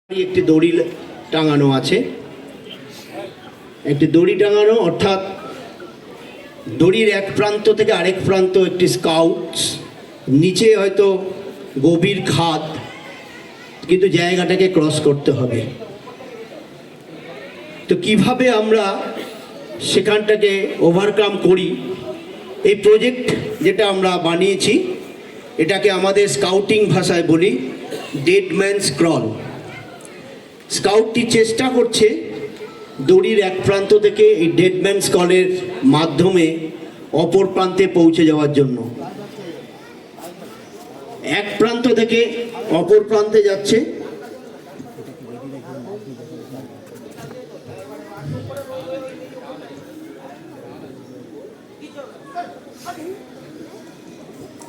একটি দড়ি টাঙানো আছে। একটি দড়ি টাঙানো অর্থাৎ দড়ির এক প্রান্ত থেকে আরেক প্রান্ত একটি স্কাউটস, নিচে হয়তো গভীর খাদ, কিন্তু জায়গাটাকে ক্রস করতে হবে। তো কিভাবে আমরা সেখানটাকে ওভারকাম করি, এই প্রজেক্ট যেটা আমরা বানিয়েছি এটাকে আমাদের স্কাউটিং ভাষায় বলি ডেড ম্যানস ক্রল। স্কাউটটি চেষ্টা করছে দড়ির এক প্রান্ত থেকে এই ডেড ম্যানস ক্রলের মাধ্যমে অপর প্রান্তে পৌঁছে যাওয়ার জন্য। এক প্রান্ত থেকে অপর প্রান্তে যাচ্ছে,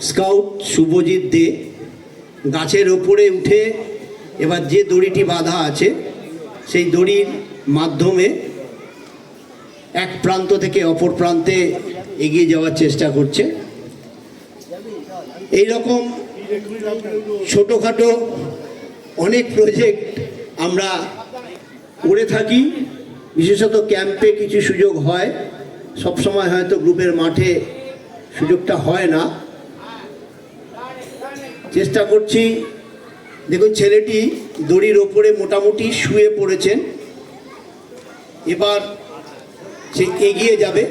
স্কাউট শুভজিৎ দে গাছের ওপরে উঠে এবার যে দড়িটি বাঁধা আছে সেই দড়ির মাধ্যমে এক প্রান্ত থেকে অপর প্রান্তে এগিয়ে যাওয়ার চেষ্টা করছে। এই রকম ছোটোখাটো অনেক প্রজেক্ট আমরা করে থাকি, বিশেষত ক্যাম্পে কিছু সুযোগ হয়, সবসময় হয়তো গ্রুপের মাঠে সুযোগটা হয় না। চেষ্টা করছি। দেখুন, ছেলেটি দড়ির ওপরে মোটামুটি শুয়ে পড়েছেন, এবার সে এগিয়ে যাবে,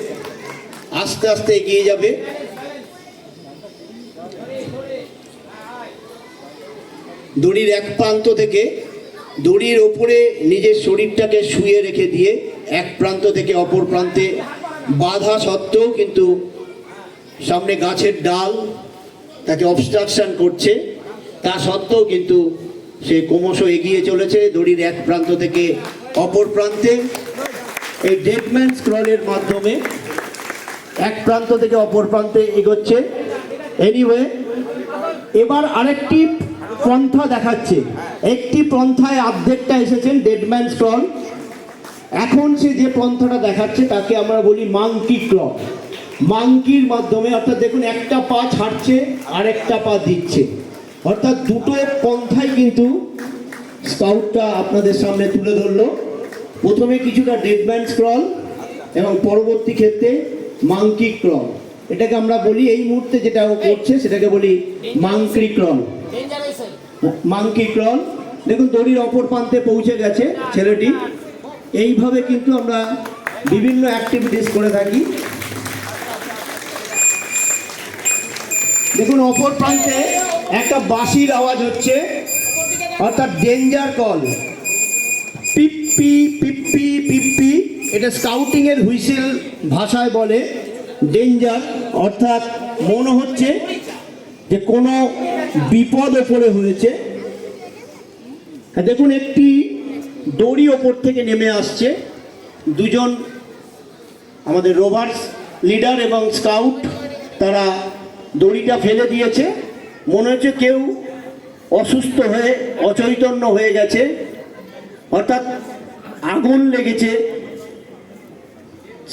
আস্তে আস্তে এগিয়ে যাবে। দড়ির এক প্রান্ত থেকে দড়ির ওপরে নিজের শরীরটাকে শুয়ে রেখে দিয়ে এক প্রান্ত থেকে অপর প্রান্তে বাধা সত্ত্বেও কিন্তু সামনে গাছের ডাল তাকে অবস্ট্রাকশন করছে, তা সত্ত্বেও কিন্তু সে ক্রমশ এগিয়ে চলেছে দড়ির এক প্রান্ত থেকে অপর প্রান্তে। এই ডেড ম্যানস ক্রলের মাধ্যমে এক প্রান্ত থেকে অপর প্রান্তে এগোচ্ছে। এনিওয়ে, এবার আরেকটি পন্থা দেখাচ্ছে। একটি পন্থায় অর্ধেকটা এসেছেন ডেড ম্যানস ক্রল, এখন সে যে পন্থাটা দেখাচ্ছে তাকে আমরা বলি মাংকি ক্রল। মাংকির মাধ্যমে, অর্থাৎ দেখুন একটা পা ছাড়ছে আর একটা পা দিচ্ছে, অর্থাৎ দুটো পন্থাই কিন্তু স্কাউটটা আপনাদের সামনে তুলে ধরলো। প্রথমে কিছুটা ডেড ম্যানস ক্রল এবং পরবর্তী ক্ষেত্রে মাংকি ক্রল। এটাকে আমরা বলি, এই মুহূর্তে যেটা ও করছে সেটাকে বলি মাংকি ক্রল। Monkey crawl. দেখুন, দড়ির অপর প্রান্তে পৌঁছে গেছে ছেলেটি। এইভাবে কিন্তু আমরা বিভিন্ন অ্যাক্টিভিটিস করে থাকি। দেখুন, অপর প্রান্তে একটা বাঁশির আওয়াজ হচ্ছে, অর্থাৎ ডেঞ্জার কল। পিপ্পি পিপ্পি পিপ্পি, এটা স্কাউটিং এর হুইসেল ভাষায় বলে ডেঞ্জার, অর্থাৎ মনে হচ্ছে যে কোনো বিপদ ওপরে হয়েছে। দেখুন, একটি দড়ি ওপর থেকে নেমে আসছে, দুজন আমাদের রোভার্স লিডার এবং স্কাউট তারা দড়িটা ফেলে দিয়েছে। মনে হচ্ছে কেউ অসুস্থ হয়ে অচৈতন্য হয়ে গেছে, অর্থাৎ আগুন লেগেছে।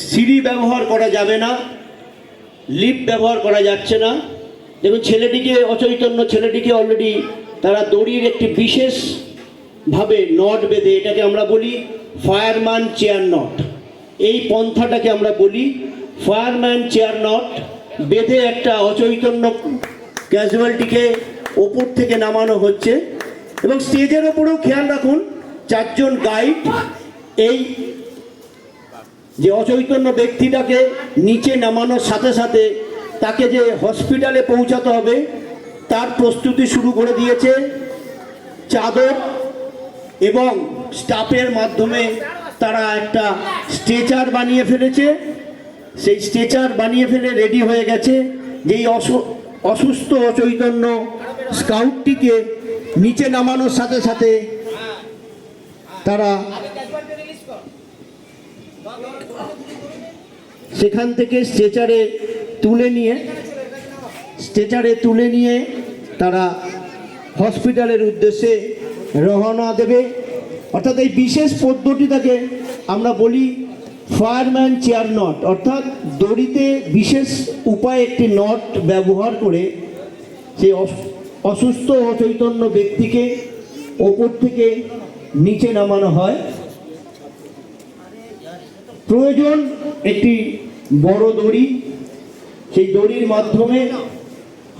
সিঁড়ি ব্যবহার করা যাবে না, লিফট ব্যবহার করা যাচ্ছে না। দেখুন, ছেলেটিকে অচৈতন্য, ছেলেটিকে অলরেডি তারা দড়ির একটি বিশেষভাবে নট বেঁধে, এটাকে আমরা বলি ফায়ারম্যান চেয়ার নট, এই পন্থাটাকে আমরা বলি ফায়ারম্যান চেয়ার নট, বেঁধে একটা অচৈতন্য ক্যাজুয়ালিটিকে ওপর থেকে নামানো হচ্ছে। এবং স্টেজের ওপরেও খেয়াল রাখুন, চারজন গাইড এই যে অচৈতন্য ব্যক্তিটাকে নিচে নামানোর সাথে সাথে তাকে যে হসপিটালে পৌঁছাতে হবে তার প্রস্তুতি শুরু করে দিয়েছে। চাদর এবং স্টাফের মাধ্যমে তারা একটা স্ট্রেচার বানিয়ে ফেলেছে। সেই স্ট্রেচার বানিয়ে ফেলে রেডি হয়ে গেছে, যেই অসুস্থ অচৈতন্য স্কাউটটিকে নিচে নামানোর সাথে সাথে তারা সেখান থেকে স্ট্রেচারে তুলে নিয়ে তারা হসপিটালের উদ্দেশ্যে রওনা দেবে। অর্থাৎ এই বিশেষ পদ্ধতিটাকে আমরা বলি ফায়ারম্যান চেয়ার নট, অর্থাৎ দড়িতে বিশেষ উপায়ে একটি নট ব্যবহার করে সেই অসুস্থ অচৈতন্য ব্যক্তিকে ওপর থেকে নিচে নামানো হয়। প্রয়োজন একটি বড় দড়ি, সেই দড়ির মাধ্যমে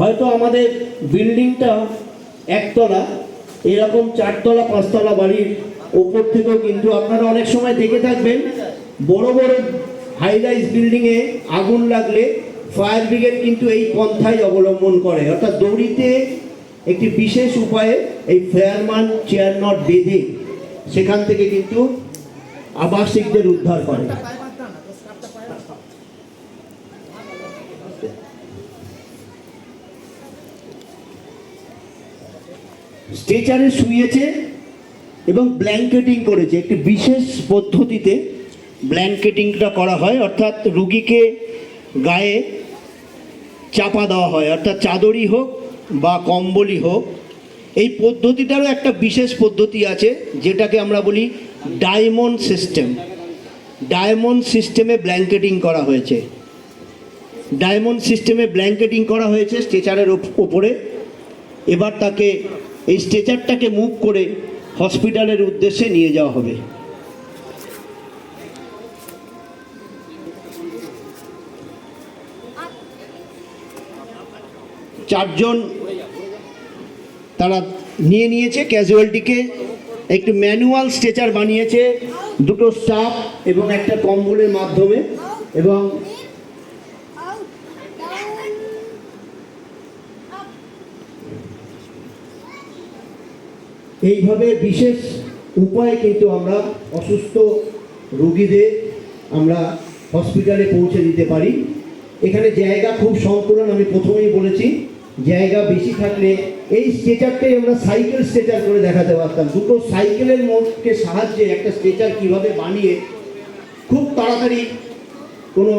হয়তো আমাদের বিল্ডিংটা একতলা, এরকম 4তলা 5তলা বাড়ির ওপর থেকেও কিন্তু আপনারা অনেক সময় দেখে থাকবেন বড় বড় হাই রাইজ বিল্ডিংয়ে আগুন লাগলে ফায়ার ব্রিগেড কিন্তু এই পন্থাই অবলম্বন করে, অর্থাৎ দড়িতে একটি বিশেষ উপায়ে এই ফায়ারম্যান চেয়ার নট বেঁধে সেখান থেকে কিন্তু আবাসিকদের উদ্ধার করে। স্ট্রেচারে শুয়েছে এবং ব্ল্যাঙ্কেটিং করেছে, একটি বিশেষ পদ্ধতিতে ব্ল্যাঙ্কেটিংটা করা হয়, অর্থাৎ রুগীকে গায়ে চাপা দেওয়া হয়, অর্থাৎ চাদরই হোক বা কম্বলই হোক। এই পদ্ধতিটারও একটা বিশেষ পদ্ধতি আছে যেটাকে আমরা বলি ডায়মন্ড সিস্টেম। ডায়মন্ড সিস্টেমে ব্ল্যাঙ্কেটিং করা হয়েছে, ডায়মন্ড সিস্টেমে ব্ল্যাঙ্কেটিং করা হয়েছে স্ট্রেচারের ওপরে। এবার তাকে এই স্ট্রেচারটাকে মুভ করে হসপিটালের উদ্দেশ্যে নিয়ে যাওয়া হবে। চারজন তারা নিয়ে নিয়েছে ক্যাজুয়ালিটিকে, একটু ম্যানুয়াল স্ট্রেচার বানিয়েছে দুটো স্টাফ এবং একটা কম্বলের মাধ্যমে, এবং এইভাবে বিশেষ উপায়ে কিন্তু আমরা অসুস্থ রোগীদের আমরা হসপিটালে পৌঁছে দিতে পারি। এখানে জায়গা খুব সংকুলন, আমি প্রথমেই বলেছি, জায়গা বেশি থাকলে এই স্ট্রেচারটাই আমরা সাইকেল স্ট্রেচার করে দেখাতে পারতাম। দুটো সাইকেলের মধ্যে সাহায্যে একটা স্ট্রেচার কীভাবে বানিয়ে খুব তাড়াতাড়ি কোনো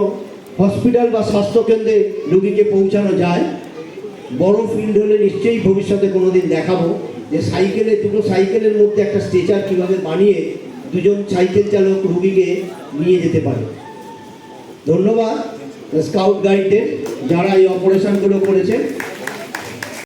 হসপিটাল বা স্বাস্থ্যকেন্দ্রে রোগীকে পৌঁছানো যায়। বড় ফিল্ড হলে নিশ্চয়ই ভবিষ্যতে কোনো দিন দেখাবো যে দুটো সাইকেলের মধ্যে একটা স্ট্রেচার কীভাবে বানিয়ে দুজন সাইকেল চালক রুগীকে নিয়ে যেতে পারে। ধন্যবাদ স্কাউট গাইডদের যারা এই অপারেশনগুলো করেছে।